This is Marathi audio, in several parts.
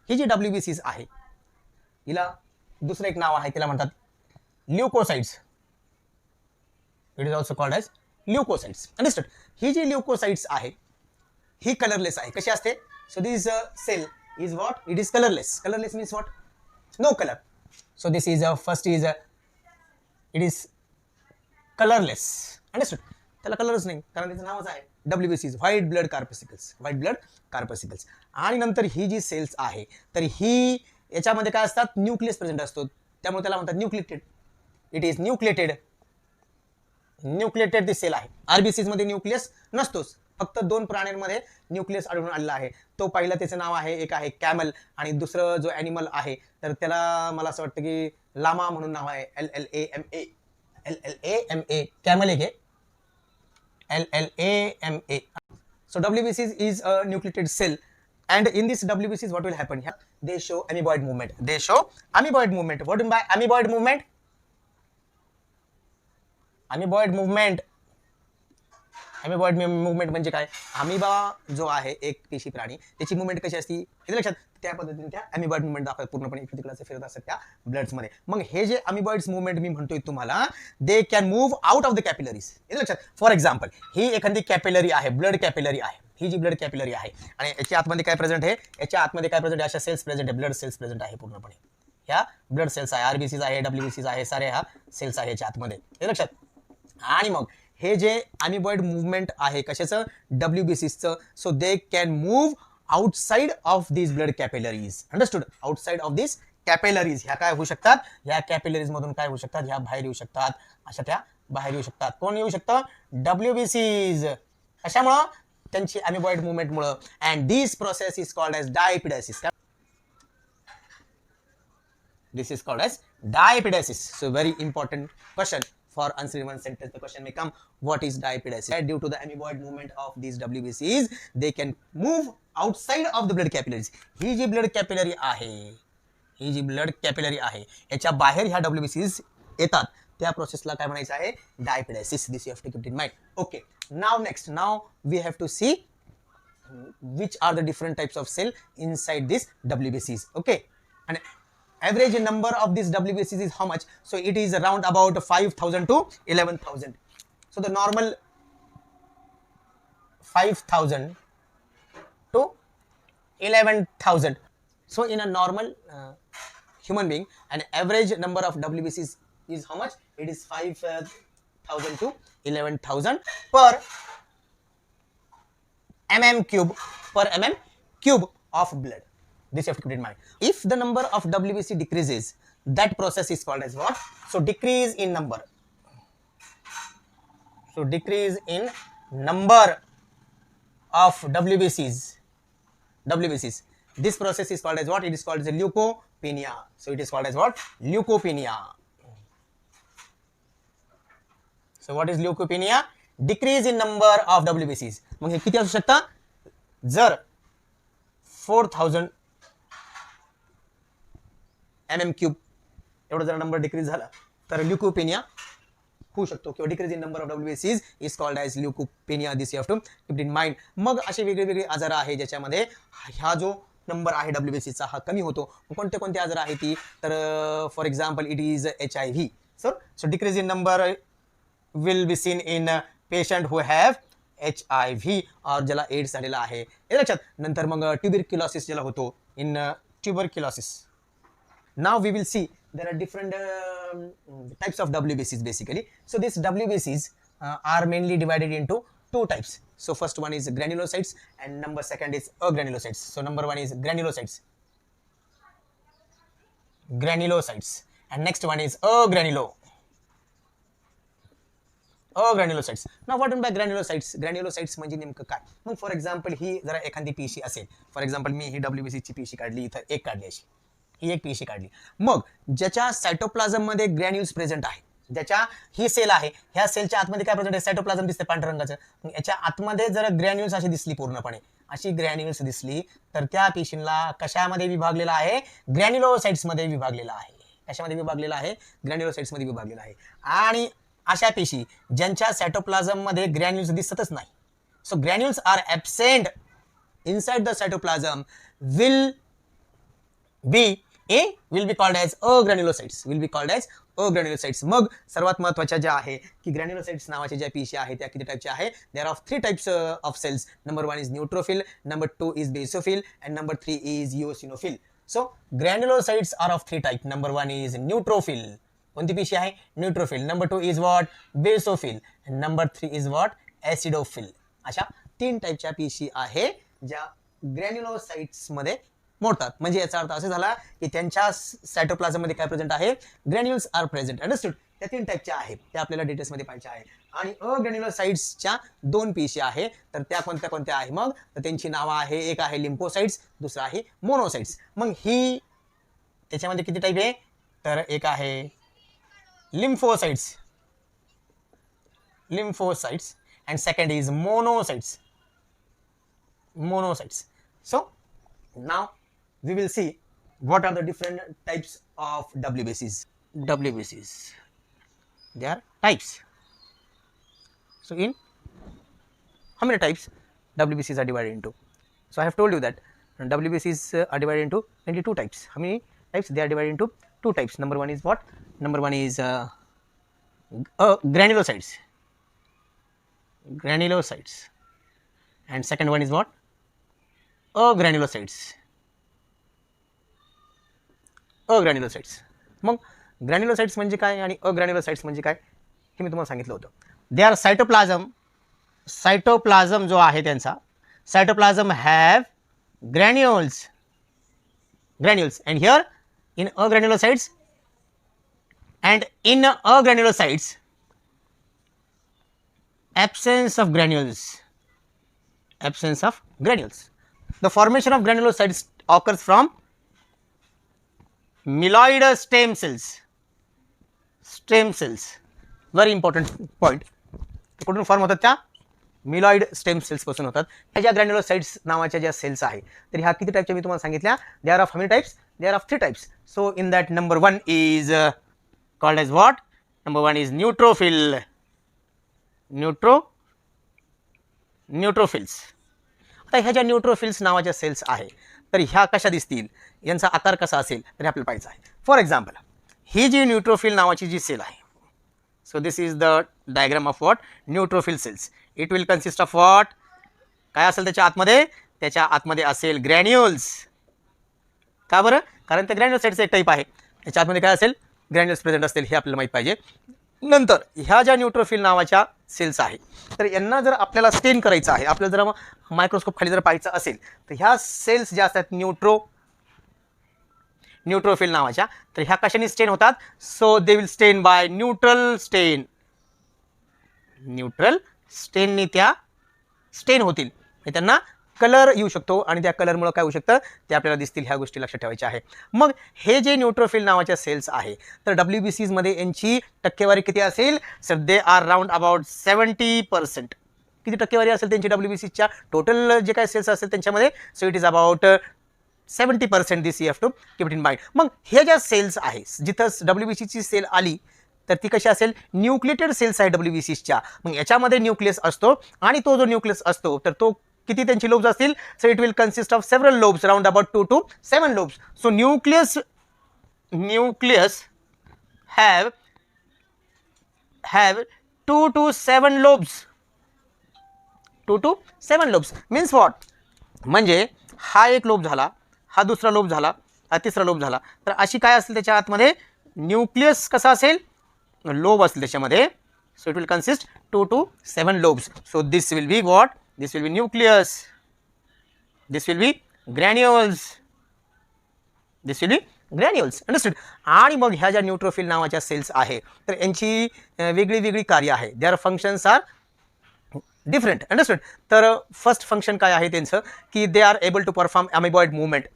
ही जी WBCs आहे हिला दुसरं एक नाव आहे, तिला म्हणतात leucocytes. It is also called as leucocytes. Understood. ही जी ल्युकोसाइट्स आहे ही कलरलेस आहे. कशी असते? So this cell is what? It is colourless. Colourless means what? No colour. So this is first is it is colourless. Understood. त्याला कलरच नाही कारण त्याचं नावच आहे WBCs, white blood corpuscles. White blood corpuscles. आणि नंतर ही जी सेल्स आहे तर ही याच्यामध्ये काय असतात? न्यूक्लियस प्रेझेंट असतो, त्यामुळे त्याला म्हणतात nucleated. It is nucleated. Nucleated the cell आहे. RBCs मध्ये न्यूक्लियस नसतोच, फक्त 2 प्राण्यांमध्ये न्यूक्लियस आढळून आलेला आहे. तो पहिला त्याचं नाव आहे, एक आहे कॅमल आणि दुसरं जो ॲनिमल आहे तर त्याला मला असं वाटतं की लामा म्हणून नाव आहे. LLAMA. LLAMA. कॅमल एक आहे. LLAMA. So WBCs is a nucleated cell, and in this WBCs what will happen here? They show amoeboid movement. They show amoeboid movement. What do you mean by amoeboid movement? Amoeboid movement. Amoeboid movement म्हणजे काय? अमिबा जो आहे एक पेशी प्राणी, त्याची मुवमेंट कशी असती हे लक्षात, त्या पद्धतीने त्या अमिबॉइड मुवमेंट दाखवतात, पूर्णपणे इकडे तिकडे फिरत असतात त्या ब्लड्स मध्ये. मग हे जे अमिबॉइड्स मुवमेंट मी म्हणतोय तुम्हाला, दे can move out of the capillaries. हे लक्षात. फॉर एक्झाम्पल ही एखादी कॅपिलरी आहे, ब्लड कॅपिलरी आहे. ही जी ब्लड कॅपिलरी आहे आणि याच्या आतमध्ये काय प्रेझेंट आहे? याच्या आतमध्ये काय प्रेझेंट आहे? अशा सेल्स प्रेझेंट आहे, ब्लड सेल्स प्रेझेंट आहे पूर्णपणे. ह्या ब्लड सेल्स आहे, RBCs आहे, WBCs आहे, सारे ह्या सेल्स आहे याच्या आतमध्ये. हे लक्षात. आणि मग हे जे अमिबॉइड मुवमेंट आहे कशाचं? WBCsचं. So they can move outside of this blood capillaries. Understood. Outside of this capillaries. ह्या काय होऊ शकतात? ह्या कॅपिलरीज मधून काय होऊ शकतात? ह्या बाहेर येऊ शकतात. अशा त्या बाहेर येऊ शकतात. कोण येऊ शकतं? WBCs. कशामुळं? त्यांची अमिबॉइड मुवमेंटमुळं. And this process is called as diapedesis. This is called as diapedesis. So very important question. For answering one sentence, the question may come, what is diapedesis? Due to the amoeboid movement of these WBCs, they can move outside of the blood capillaries. ही जी blood capillary आहे, ही जी blood capillary आहे, याच्या बाहेर ह्या WBCs येतात. त्या प्रोसेसला काय म्हणायचं आहे? Diapedesis. This you have to keep in mind. Okay. Now next. Now we have to see which are the different types of cell inside this WBCs. Okay. And average number of these WBCs is how much? So it is around about 5,000 to 11,000. So the normal 5,000 to 11,000. So in a normal human being, an average number of WBCs is how much? It is 5,000 to 11,000 per mm cube of blood. This you have to keep in mind. If the number of WBC decreases, that process is called as what? So decrease in number. So decrease in number of WBCs. This process is called as what? It is called as leukopenia. So it is called as what? Leukopenia. So what is leukopenia? Decrease in number of WBCs. मग हे किती असू शकतं? जर 4,000 mm cube एवढा जर नंबर डिक्रीज झाला तर ल्युकोपेनिया होऊ शकतो किंवा decrease in number of WBCs is called as leucopenia. This you have to keep in mind. मग असे वेगवेगळे आजार आहे ज्याच्यामध्ये हा जो नंबर आहे WBCचा हा कमी होतो. कोणते कोणते आजार आहे ती? तर for example it is HIV. So decrease in number will be seen in patient who have HIV और ज्याला एड्स झालेला आहे. हे लक्षात. नंतर मग ट्युबरक्युलोसिस ज्याला होतो, in tuberculosis. Now we will see there are different types of WBCs basically. So these WBCs are mainly divided into 2 types. So first one is granulocytes and number second is agranulocytes. So number one is granulocytes. And next one is agranulocytes. Now what do you mean by granulocytes? Granulocytes म्हणजे नेमकं काय? मग फॉर एक्झाम्पल ही जरा एखादी पेशी असेल, for example me he WBC ची पेशी काढली, इथं एक काढली, अशी ही एक पेशी काढली. मग ज्याच्या सायटोप्लाझम मध्ये ग्रॅन्युल्स प्रेझेंट आहे, ज्याच्या ही सेल आहे, ह्या सेलच्या आतमध्ये काय प्रेझेंट आहे? सायटोप्लाझम दिसते पांढऱ्या रंगाचं. याच्या आतमध्ये जर ग्रॅन्युल्स अशी दिसली, पूर्णपणे अशी ग्रॅन्युल्स दिसली तर त्या पेशींना कशामध्ये विभागलेला आहे? ग्रॅन्युलोसाइट्स मध्ये विभागलेला आहे. कशामध्ये विभागलेला आहे? ग्रॅन्युलोसाइट्स मध्ये विभागलेला आहे. आणि अशा पेशी ज्यांच्या सायटोप्लाझम मध्ये ग्रॅन्युल्स दिसतच नाही, so granules are absent inside the cytoplasm, will B, A will be called as agranulocytes, will be called as agranulocytes. मग सर्वात महत्त्वाच्या ज्या आहे की ग्रॅन्युलोसाइट्स नावाच्या ज्या पेशी आहेत त्या किती टाईपच्या आहे? There of 3 types of cells. Number 1 is neutrophil, number 2 is basophil and number 3 is eosinophil. So granulocytes are of 3 types. Number 1 is neutrophil. कोणती पेशी आहे? Neutrophil. Number 2 is what? Basophil. and number 3 is what? ऍसिडोफिल. अशा 3 टाईपच्या पेशी आहे ज्या ग्रॅन्युलोसाइट्स मध्ये मोडतात. म्हणजे याचा अर्थ असा झाला की त्यांच्या सायटोप्लाझम मध्ये काय प्रेझेंट आहे? Granules are present. अंडरस्टूड? त्या 3 टाईपच्या आहेत, त्या आपल्याला डिटेल्स मध्ये पाहायच्या आहे. आणि अग्रॅन्युलोसाइट्सच्या 2 पेशी आहे. तर त्या कोणत्या कोणत्या आहे मग? तर त्यांची नावं आहे, एक आहे लिम्फोसाइट्स, दुसरा आहे मोनोसाइट्स. मग ही त्याच्यामध्ये किती टाईप आहे? तर एक आहे lymphocytes, lymphocytes and second is monocytes, monocytes. So now we will see what are the different types of WBCs. WBCs, they are types. So in how many types WBCs are divided into? So I have told you that WBCs are divided into 22 types. How many types? They are divided into 2 types. Number 1 is what? Number 1 is granulocytes, granulocytes, and second one is what? Agranulocytes, agranulocytes. मग ग्रॅन्युलोसाइट्स म्हणजे काय आणि अग्रॅन्युलोसाइट्स म्हणजे काय हे मी तुम्हाला सांगितलं होतं. दे आर सायटोप्लाझम, सायटोप्लाझम जो आहे त्यांचा cytoplasm have granules, granules. And here in agranulocytes and in agranulocytes absence of granules, absence of granules. The formation of granulocytes occurs from myeloid stem cells, stem cells, very important point. कुठून फॉर्म होतात? त्या मिलॉइड स्टेम सेल्स पासून होतात. ह्या ज्या ग्रॅन्युलोसाइट्स नावाच्या ज्या सेल्स आहे तर ह्या किती टाईपच्या मी तुम्हाला सांगितल्या? They are of how many types? They are of 3 types. So in that number 1 is called as what? Number 1 is neutrophil, neutrophils. आता ह्या ज्या न्यूट्रोफिल्स नावाच्या सेल्स आहे तर ह्या कशा दिसतील, यांचा आकार कसा असेल तर आपल्याला पाहायचं आहे. फॉर एक्झाम्पल ही जी न्यूट्रोफिल नावाची जी सेल आहे, so this is the diagram of what? Neutrophil cells. It will consist of what? काय असेल त्याच्या आतमध्ये? त्याच्या आतमध्ये असेल ग्रॅन्युल्स. का बरं? कारण त्या ग्रॅन्युलोसाइट्सचा एक टाईप आहे, त्याच्या आतमध्ये काय असेल? ग्रॅन्युल्स प्रेझेंट असतील, हे आपल्याला माहीत पाहिजे. नंतर ह्या ज्या न्यूट्रोफिल नावाच्या सेल्स आहे तर यांना जर आपल्याला स्टेन करायचं आहे, आपल्याला जर मायक्रोस्कोप खाली जर पाहायचं असेल तर ह्या सेल्स ज्या असतात न्यूट्रोफिल नावाच्या, तर ह्या कशाने स्टेन होतात? सो दे विल स्टेन बाय न्यूट्रल स्टेन, न्यूट्रल स्टेनने त्या स्टेन होतील, त्यांना कलर येऊ शकतो आणि त्या कलरमुळे काय होऊ शकतं ते आपल्याला दिसतील. ह्या गोष्टी लक्षात ठेवायच्या आहे. मग हे जे न्यूट्रोफिल नावाच्या सेल्स आहे तर WBCs मध्ये यांची टक्केवारी किती असेल? Sir they are round about 70%. किती टक्केवारी असेल त्यांची WBCच्या टोटल जे काय सेल्स असेल त्यांच्यामध्ये? So it is about 70%. This you have to keep it in mind. मग हे ज्या सेल्स आहे जिथं WBCची सेल आली तर ती कशी असेल? न्यूक्लिएटेड सेल्स आहे WBCच्या. मग याच्यामध्ये न्यूक्लियस असतो आणि तो जो न्यूक्लियस असतो तर तो किती त्यांची लोब्स असतील? So it will consist of several lobes, round about 2 to 7 lobes. So nucleus have 2 to 7 lobes, 2 to 7 lobes means what? म्हणजे हा एक लोब झाला, हा दुसरा लोब झाला, हा तिसरा लोब झाला. तर अशी काय असेल त्याच्या आतमध्ये? न्यूक्लियस कसा असेल? लोब असेल त्याच्यामध्ये. So it will consist 2 to 7 lobes. So this will be what? This will be nucleus, this will be granules, this will be granules. Understood? आणि मग ह्या ज्या न्यूट्रोफिल नावाच्या सेल्स आहे तर यांची वेगळी वेगळी कार्य आहे. Their functions are different. Understood? तर फर्स्ट फंक्शन काय आहे त्यांचं की they are able to perform amoeboid movement.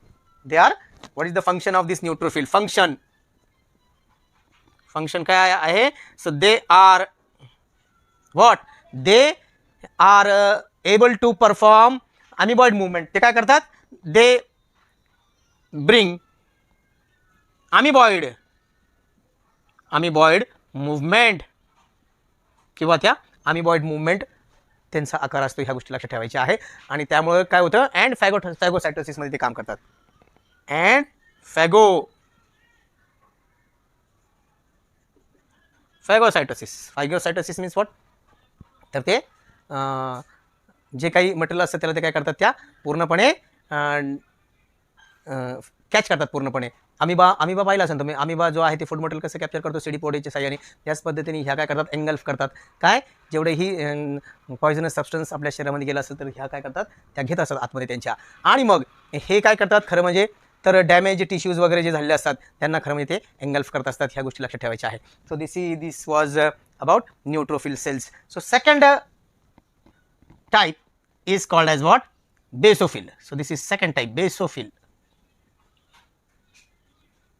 They are what is the function of this neutrophil? Function काय आहे? So they are what? They are able to perform amoeboid movement. ते काय करतात? दे bring amoeboid movement किंवा त्या amoeboid movement त्यांचा आकार असतो. ह्या गोष्टी लक्षात ठेवायच्या आहे. आणि त्यामुळे काय होतं? अँड फॅगोसायटोसिस मध्ये ते काम करतात. अँड फॅगोसायटोसिस मीन्स व्हॉट, तर ते जे काही मटेरियल असतं त्याला ते काय करतात, त्या पूर्णपणे कॅच करतात पूर्णपणे. अमिबा पाहिला असेल तुम्ही. अमिबा जो आहे ते फूड मटेरियल कसं कॅप्चर करतो, CD4Aच्या साह्याने. त्याच पद्धतीने ह्या काय करतात, एंगल्फ करतात. काय जेवढेही पॉयझनस सबस्टन्स आपल्या शरीरामध्ये गेला असेल तर ह्या काय करतात, त्या घेत असतात आतमध्ये त्यांच्या. आणि मग हे काय करतात खरं म्हणजे, तर डॅमेज टिश्यूज वगैरे जे झालेले असतात त्यांना खरं म्हणजे ते एंगल्फ करत असतात. ह्या गोष्टी लक्षात ठेवायच्या आहे. So this was about neutrophil cells. So second type is called as what? Basophil. So this is second type,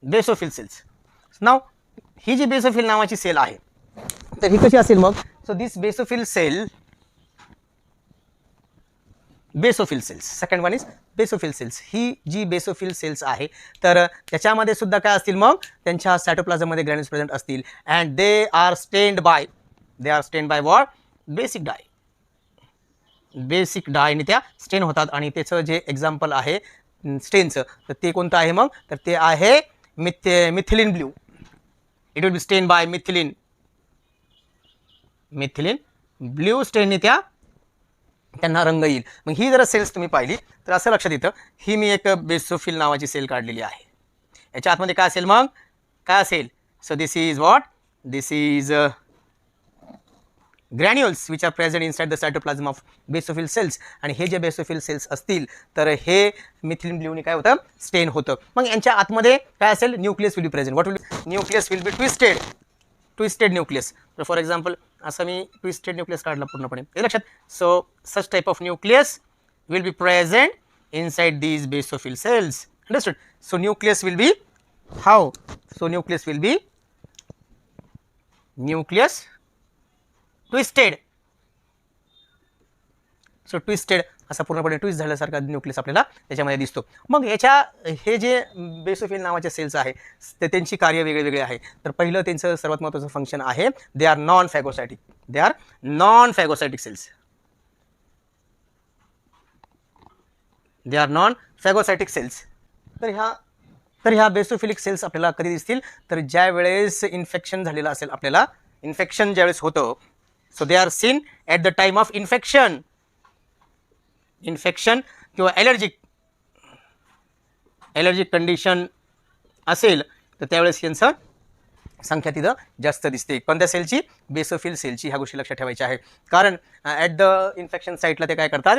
basophil cells. So now ही जी बेसोफिल नावाची सेल आहे तर ही कशी असेल मग. So this basophil cells, second one is basophil cells. ही जी बेसोफिल सेल्स आहे तर त्याच्यामध्ये सुद्धा काय असतील मग, त्यांच्या सायटोप्लाझममध्ये ग्रॅन्युल्स प्रेझेंट असतील. And they are stained by what, basic डायने त्या स्टेन होतात. आणि त्याचं जे एक्झाम्पल आहे स्टेनचं तर ते कोणतं आहे मग, तर ते आहे मिथिलिन ब्ल्यू. इट विल बी स्टेन बाय मिथिलिन ब्ल्यू स्टेनने त्यांना रंग येईल. मग ही जर सेल्स तुम्ही पाहिली तर असं लक्षात येतं, ही मी एक बेसोफिल नावाची सेल काढलेली आहे. याच्या आतमध्ये काय असेल मग, काय असेल. So this is what, this is granules which are present inside the cytoplasm of basophil cells. आणि हे जे बेसोफिल सेल्स असतील तर हे मिथिलिन ब्ल्यूने काय होतं, स्टेन होतं. मग यांच्या आतमध्ये काय असेल, nucleus will be present. What will be, nucleus will be twisted nucleus. तर फॉर एक्झाम्पल असं मी ट्विस्टेड न्यूक्लियस काढला पूर्णपणे, हे लक्षात. So such type of nucleus will be present inside these basophil cells. Understood. So nucleus will be how, so nucleus will be twisted. So twisted असा पूर्णपणे ट्विस्ट झाल्यासारखा न्यूक्लियस आपल्याला त्याच्यामध्ये दिसतो. मग हे जे बेसोफिल नावाचे सेल्स आहे ते त्यांची कार्य वेगळे आहे. तर पहिलं त्यांचं सर्वात महत्त्वाचं फंक्शन आहे, they are non phagocytic cells. तर ह्या बेसोफिलिक सेल्स आपल्याला कधी दिसतील, तर ज्या वेळेस इन्फेक्शन झालेलं असेल, आपल्याला इन्फेक्शन ज्यावेळेस होतं. So they are seen at the time of infection किंवा ॲलर्जिक कंडिशन असेल तर त्यावेळेस यांचं संख्या तिथं जास्त दिसते. कोणत्या सेलची, बेसोफिल सेलची. ह्या गोष्टी लक्षात ठेवायच्या आहे. कारण ॲट द इन्फेक्शन साईटला ते काय करतात,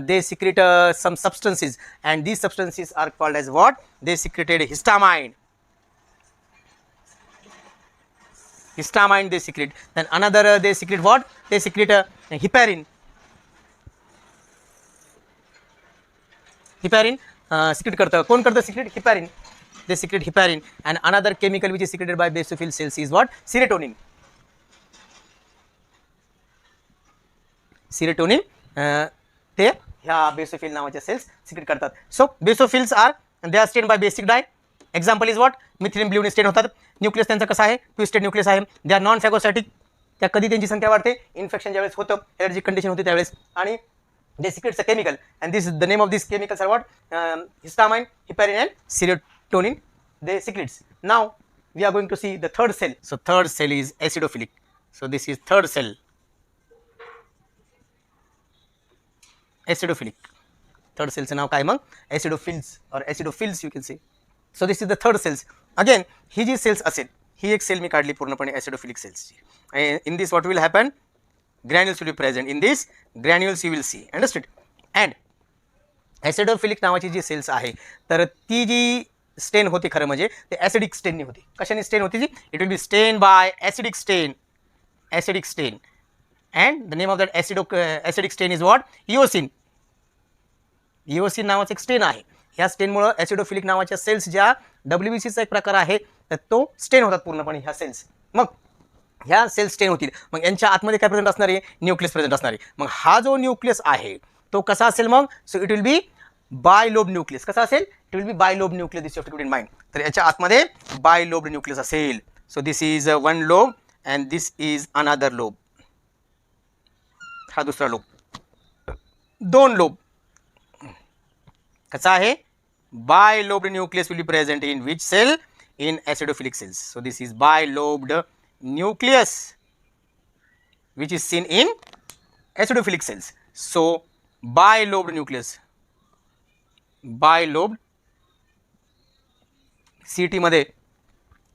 they secrete some substances and these substances are called as what, they secreted histamine they secrete. Then another they secrete what, they secrete heparin secrete करतं. कोण करतं secrete? Heparin. They secrete heparin. And another chemical which is secreted by basophil cells is what, serotonin. ते ह्या बेसोफिल नावाच्या सेल्स सिक्रेट करतात. So basophils are they are stain by basic dye. Example is what, methylene ब्ल्यूने स्टेन होतात. न्यूक्लियस त्यांचा कसा आहे, ट्विस्टेड न्यूक्लियस आहे. They are non phagocytic. त्या कधी त्यांची संख्या वाढते, इन्फेक्शन ज्यावेळेस होतं, ॲलर्जिक कंडिशन होते त्यावेळेस. आणि they secrets a chemical and this the name of this chemicals are what, histamine, heparin and serotonin. They secrets. Now we are going to see the third cell. So third cell is acidophilic. So this is third cell, acidophilic. Third सेलचं नाव काय मग, acidophils or acidophils you can say. So this is the third cells. Again ही जी सेल्स असेल, ही एक सेल मी काढली पूर्णपणे ॲसिडोफिलिक सेल्सची. In this what will happen, granules will be present. In this granules you will see. Understood. And acidophilic नावाची जी सेल्स आहे तर ती जी स्टेन होती खरं म्हणजे ते ॲसिडिक स्टेननी होती. कशाने स्टेन होती ती, इट विल बी स्टेन बाय ॲसिडिक स्टेन. And the name of that acidic stain is what, eosin नावाचं एक स्टेन आहे. ह्या स्टेनमुळं ॲसिडोफिलिक नावाच्या सेल्स ज्या WBCचा एक प्रकार आहे तर तो स्टेन होतात पूर्णपणे ह्या सेल्स. मग ह्या सेल्स स्टेन होतील. मग यांच्या आतमध्ये काय प्रेझेंट असणार आहे, न्यूक्लियस प्रेझेंट असणार आहे. मग हा जो न्यूक्लियस आहे तो कसा असेल मग, so it will be bilobe nucleus. कसा असेल, it will be bilobe nucleus. This you have to keep in mind. तर याच्या आतमध्ये बायलोब न्यूक्लियस असेल. So this is one lobe and this is another lobe. हा दुसरा लोब. दोन लोब. कसा आहे, Bilobed nucleus will be present in which cell? In acidophilic cells. So this is bilobed nucleus which is seen in acidophilic cells. So bilobed nucleus, bilobed CT मध्ये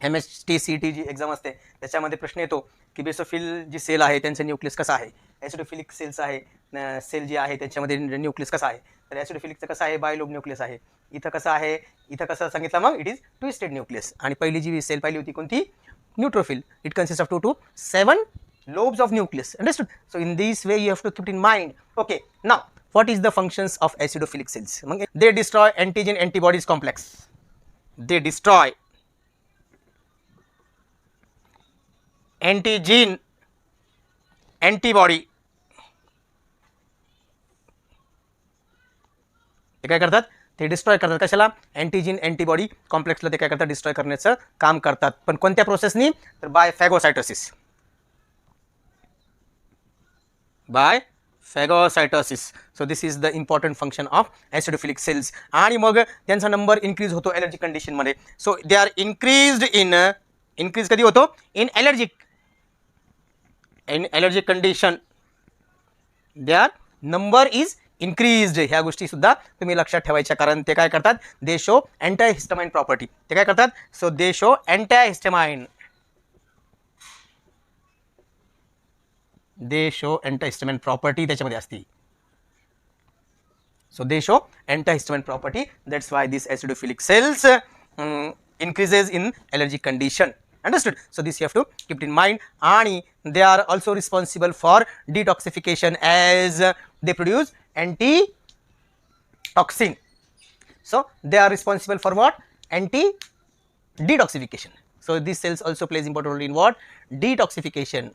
MST CT जी एक्झाम असते त्याच्यामध्ये प्रश्न येतो की बेसोफिल जी सेल आहे त्यांचं न्यूक्लियस कसं आहे, ॲसिडोफिलिक सेल्स आहे सेल जी आहे त्याच्यामध्ये न्यूक्लियस कसं आहे, तर ॲसिडोफिलिकचं कसं आहे बायोलोब न्यूक्लियस आहे, इथं कसं आहे, इथं कसं सांगितलं मग इट इज ट्विस्टेड न्यूक्लियस. आणि पहिली जी सेल पाहिली होती कोणती, neutrophil, it consist of 2 to 7 lobes of nucleus. Understood? So in this way you have to keep it in mind. Okay, now what is the functions of acidophilic cells? They destroy antigen antibodies complex. They destroy antigen antibody. ते काय करतात, ते डिस्ट्रॉय करतात. कशाला, अँटीजीन अँटीबॉडी कॉम्प्लेक्सला ते काय करतात, डिस्ट्रॉय करण्याचं काम करतात. पण कोणत्या प्रोसेसनी, तर by phagocytosis, by phagocytosis. So this is the important function of acidophilic cells. आणि मग त्यांचा नंबर इन्क्रीज होतो ॲलर्जिक कंडिशनमध्ये. So they are increased in, increase कधी होतो, in allergic condition their number is increased. ह्या गोष्टी सुद्धा तुम्ही लक्षात ठेवायच्या, कारण ते काय करतात, दे शो अँटाहिस्टामाइन प्रॉपर्टी. ते काय करतात, so they show antihistamine, they show antihistamine property त्याच्यामध्ये असते. So they show antihistamine property, that's why this acidophilic cells increases in allergic condition. Understood? So this you have to keep it in mind. And they are also responsible for detoxification as they produce anti-toxin. So they are responsible for what? Anti-detoxification. So these cells also plays important role in what? Detoxification.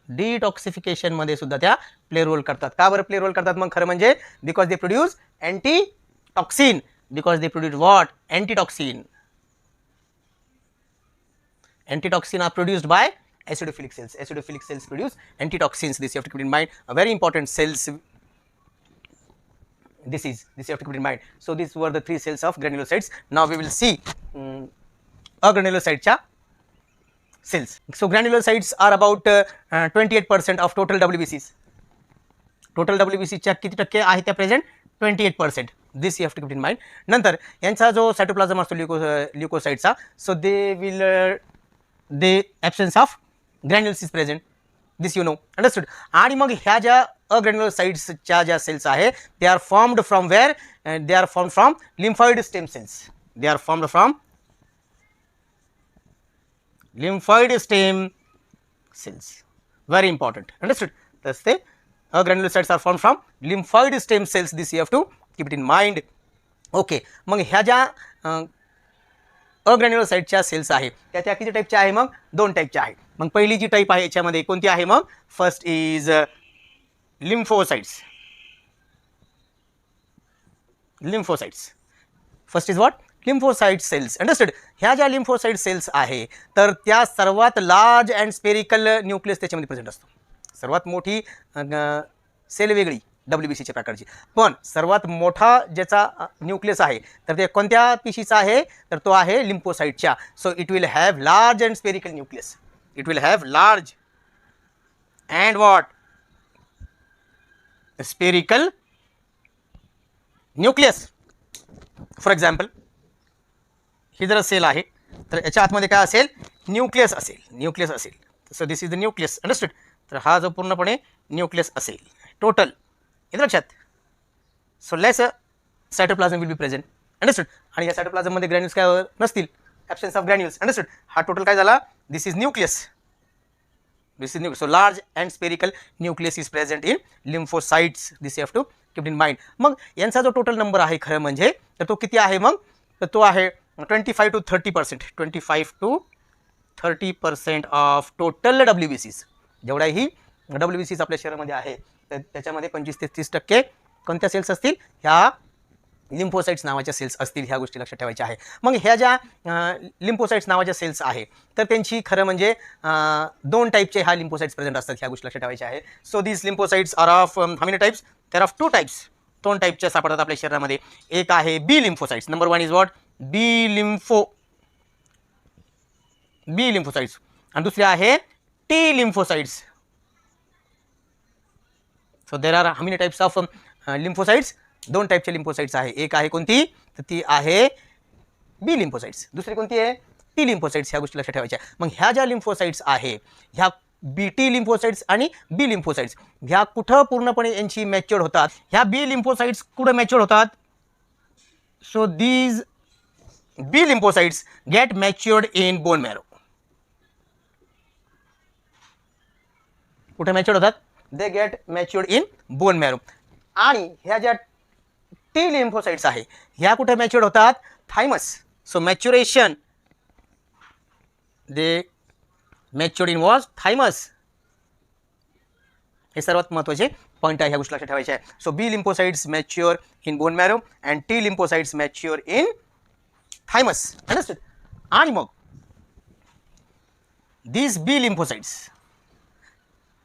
Detoxification मध्ये सुद्धा त्या प्ले रोल करतात. का बरं प्ले रोल करतात मग खरं म्हणजे, because they produce anti-toxin. Because they produce what? Antitoxin. Antitoxin are produced by acidophilic cells. Acidophilic cells produce antitoxins. This you have to keep in mind. A very important cells. This you have to keep in mind. So these were the 3 cells of granulocytes. Now we will see agranulocyte cells. So granulocytes are about 28% of total WBCs. Total WBC च्या किती टक्के आहे त्या present, 28%. This you have to keep in mind. नंतर यांचा जो सायटोप्लाझम असतो ल्युकोसाइटचा, so they will they absence of granules is present. This you know. Understood. आणि मग ह्या ज्या अग्रॅन्युलोसाइट्सच्या ज्या सेल्स आहे, they are formed from where, they are formed from lymphoid stem cells. They are formed from lymphoid stem cells. Very important. Understood. तस ते granulocytes are formed from lymphoid stem cells. This you have to keep it in mind. Okay, मग ह्या ज्या अग्रॅन्युलोसाइटच्या सेल्स आहे त्या किती टाईपच्या आहे, मग 2 टाईपच्या आहे. मग पहिली जी टाईप आहे याच्यामध्ये कोणती आहे, मग first is lymphocytes. Lymphocytes first is what, lymphocyte cells. Understood. ह्या ज्या लिम्फोसाइट सेल्स आहे तर त्या सर्वात लार्ज अँड स्पेरिकल न्यूक्लियस त्याच्यामध्ये प्रेझेंट असतो. सर्वात मोठी सेल वेगळी WBCच्या प्रकारची, पण सर्वात मोठा ज्याचा न्यूक्लियस आहे तर ते कोणत्या पिशीचा आहे, तर तो आहे लिम्फोसाइटच्या. So it will have large and spherical nucleus. It will have large and what, spherical nucleus. For example ही जर सेल आहे तर याच्या आतमध्ये काय असेल, न्यूक्लियस असेल. न्यूक्लियस असेल. So this is the nucleus. Understood. तर हा जो पूर्णपणे न्यूक्लियस असेल टोटल, येतं लक्षात. So less cytoplasm will be present. Understood. आणि या सायटोप्लाझममध्ये ग्रॅन्युल्स काय नसतील, ॲब्सेन्स ऑफ ग्रॅन्युल्स. अंडरस्टूड. हा टोटल काय झाला, this is nucleus. This is nucleus. So large and spherical nucleus is present in lymphocytes. This you have to keep in mind. मग यांचा जो टोटल नंबर आहे खरं म्हणजे, तर तो किती आहे मग, तर तो आहे 25 to 30%. 25 to 30% of total WBCs. जेवढ्याही WBCs आपल्या शरीरामध्ये आहे तर त्याच्यामध्ये 25 ते 30% कोणत्या सेल्स असतील, ह्या लिम्फोसाइट्स नावाच्या सेल्स असतील. ह्या गोष्टी लक्षात ठेवायच्या आहे. मग ह्या ज्या लिम्फोसाइट्स नावाच्या सेल्स आहे तर त्यांची खरं म्हणजे 2 टाईपचे ह्या लिम्फोसाइट्स प्रेझेंट असतात. ह्या गोष्टी लक्षात ठेवायच्या आहे. So these lymphocytes are of how many types, there of 2 types. दोन टाईपच्या सापडतात आपल्या शरीरामध्ये. एक आहे B lymphocytes. Number 1 is what? B lymphocytes. आणि दुसरे आहे T lymphocytes. So there are how many types of lymphocytes? दोन टाईपचे लिम्फोसाइट्स आहे. एक आहे कोणती? तर ती आहे बी लिम्फोसाइट्स. दुसरी कोणती आहे? T lymphocytes. ह्या गोष्टी लक्षात ठेवायच्या. मग ह्या ज्या लिम्फोसाइट्स आहे, ह्या बी टी लिम्फोसाइट्स आणि बी लिम्फोसाइट्स, ह्या कुठं पूर्णपणे यांची मॅच्युअर्ड होतात? ह्या बी लिम्फोसाइट्स कुठं मॅच्युअर्ड होतात? So these B lymphocytes get matured in bone marrow. कुठे मॅच्युअर्ड होतात? They get matured in bone marrow. आणि ह्या ज्या टी लिम्फोसाइट्स आहे, ह्या कुठे मॅच्युअर्ड होतात? Thymus. So maturation, they matured in was thymus. हे सर्वात महत्त्वाचे पॉईंट आहे, ह्या गोष्टी लक्षात ठेवायच्या आहे. So B lymphocytes mature in bone marrow and T lymphocytes mature in thymus. Understood? आणि मग these B lymphocytes,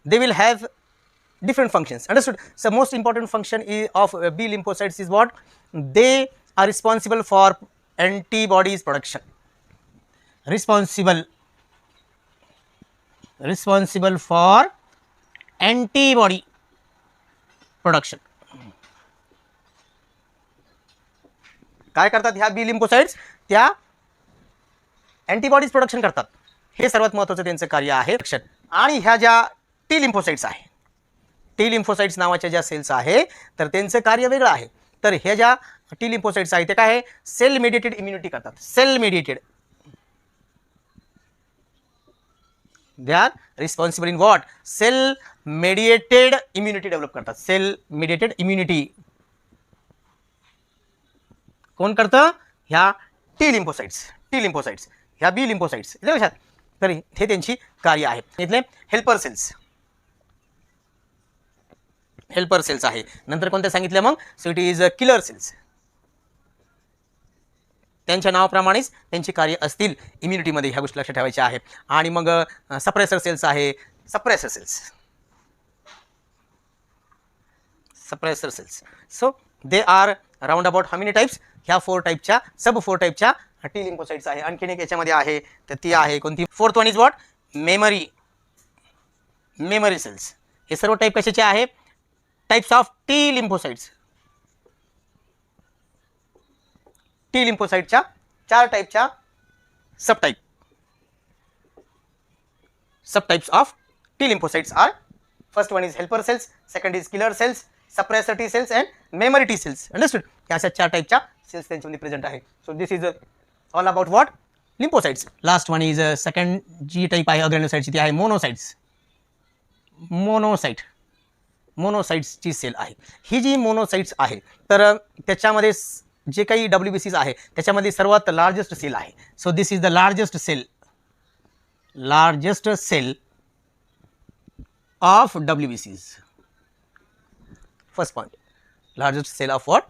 they will have different functions. Understood? So most important function of B lymphocytes is what? They are responsible for antibodies production. Responsible for antibody production. काय करतात ह्या बी लिम्फोसाइट्स? त्या अँटीबॉडीज प्रोडक्शन करतात. हे सर्वात महत्त्वाचं त्यांचं कार्य आहे. आणि ह्या ज्या टी लिम्फोसाइट्स आहे, टी लिम्फोसाइट्स नावाच्या ज्या सेल्स आहे, तर त्यांचं कार्य वेगळं आहे. तर ह्या ज्या टी लिम्फोसाइट्स आहे ते काय आहे? सेल मेडिएटेड इम्युनिटी करतात. Cell mediated. They are responsible in what? Cell mediated immunity develop करतात. सेल मेडिएटेड इम्युनिटी कोण करतं? ह्या टी लिम्फोसाइट्स. टी लिम्फोसाइट्स ह्या बी लिम्फोसाइट्स. लक्षात? तर हे त्यांची कार्य आहे. इथले हेल्पर सेल्स. हेल्पर सेल्स आहे. नंतर कोणत्या सांगितल्या मग? So it is killer cells. त्यांच्या नावाप्रमाणेच त्यांची कार्य असतील इम्युनिटीमध्ये. ह्या गोष्टी लक्षात ठेवायच्या आहे. आणि मग सप्रेसर सेल्स आहे. Suppressor cells. Suppressor cells. So they are round about how many types? ह्या 4 टाईपच्या, सब 4 टाईपच्या टी लिम्फोसाइट्स आहे. आणखीन एक याच्यामध्ये आहे, तर ती आहे कोणती? 4th one is what? Memory cells. हे सर्व टाईप कशाचे आहे? Types of T lymphocytes. T लिम्फोसाइटच्या 4 टाईपच्या sub types of T lymphocytes are. First one is helper cells, second is killer cells, suppressor T cells and memory T cells. Understood? ह्या अशा 4 टाईपच्या सेल्स त्यांच्यामध्ये प्रेझेंट आहे. So this is all about what? Lymphocytes. Last one is second जी टाईप आहे अग्रेन्युसाइट्सची, ती आहे मोनोसाइट्स. मोनोसाइट्सची सेल आहे. ही जी मोनोसाइट्स आहे, तर त्याच्यामध्ये जे काही WBCs आहे त्याच्यामध्ये सर्वात लार्जेस्ट सेल आहे. So this is the largest cell of WBCs. First point, largest cell of what?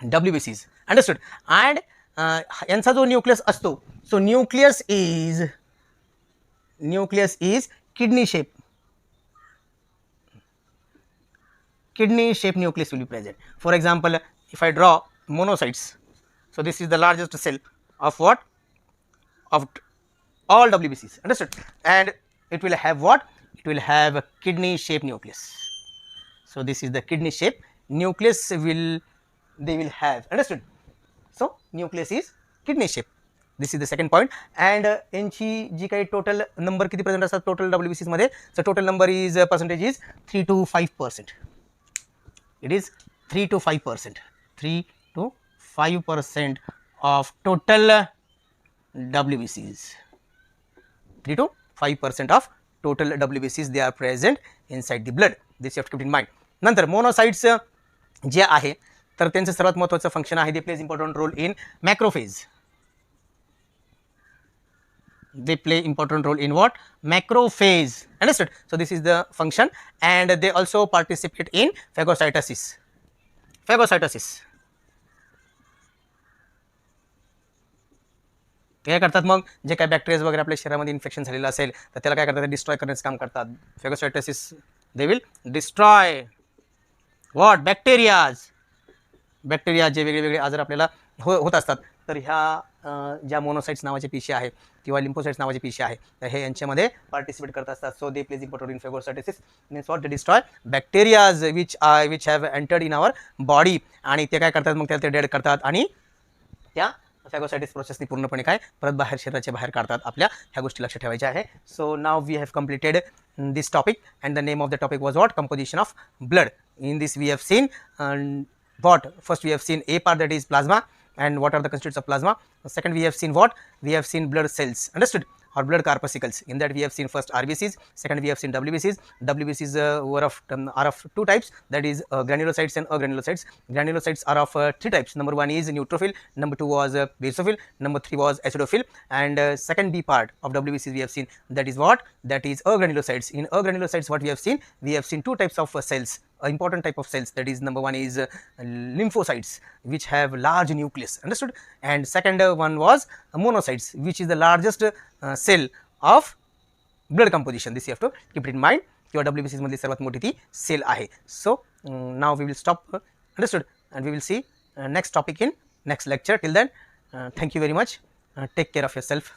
WBCs. Understood? And यांचा जो न्यूक्लियस असतो, so nucleus is kidney shape. Kidney shape nucleus will be present. For example, if I draw monocytes, so this is the largest cell of what? Of all WBCs. Understood? And it will have what? It will have a kidney shape nucleus. So this is the kidney shape nucleus they will have. Understood? So nucleus is kidney shape. This is the second point. And यांची जी काही टोटल नंबर किती प्रेझेंट असतात टोटल WBCs मध्ये? So total number is percentage is 3 to 5%. It is 3 to 5%. 3 to 5% of total WBCs. 3 to 5% of total WBCs they are present inside the blood. This you have to keep in mind. नंतर मोनोसाइट्स जे आहे, तर त्यांचं सर्वात महत्त्वाचं फंक्शन आहे, they plays important role in macrophage. They play important role in what? Macrophage. Understood? So this is the function, and they also participate in phagocytosis. ते काय करतात मग? जे काही बॅक्टेरिया वगैरे आपल्या शरीरामध्ये इन्फेक्शन झालेलं असेल तर त्याला काय करतात? डिस्ट्रॉय करण्याचं काम करतात. Phagocytosis, they will destroy what? Bacterias. Bacteria जे वेगळे वेगळे आजार आपल्याला होत असतात, तर ह्या ज्या मोनोसाइट्स नावाचे पेशी आहे किंवा लिम्फोसाइट्स नावाचे पेशी आहे, तर हे यांच्यामध्ये पार्टिसिपेट करत असतात. So they plays important in phagocytosis means what, they destroy bacterias which have entered in our body, आणि ते काय करतात, मग त्याला ते डेड करतात आणि त्या फॅगोसायटिस प्रोसेसनी पूर्णपणे काय परत बाहेर शरीराच्या बाहेर काढतात. आपल्या ह्या गोष्टी लक्षात ठेवायच्या आहे. So now we have completed this topic, and the name of the topic was what, composition of blood. In this we have seen what, first we have seen a part, that is plasma, and what are the constituents of plasma. Second we have seen what, we have seen blood cells, understood, or blood corpuscles. In that we have seen first RBCs, second we have seen WBCs. WBCs are of two types, that is granulocytes and agranulocytes. Granulocytes are of three types. Number one is neutrophil, number two was basophil, number three was acidophil, and second B part of WBCs we have seen, that is what, that is agranulocytes. In agranulocytes what we have seen two types of cells, important type of cells, that is number one is lymphocytes, which have large nucleus, understood, and second one was monocytes, which is the largest cell of blood composition. This you have to keep it in mind. किंवा WBCs मधली सर्वात मोठी ती सेल आहे. So now we will stop, understood, and we will see next topic in next lecture. Till then, thank you very much. Take care of yourself.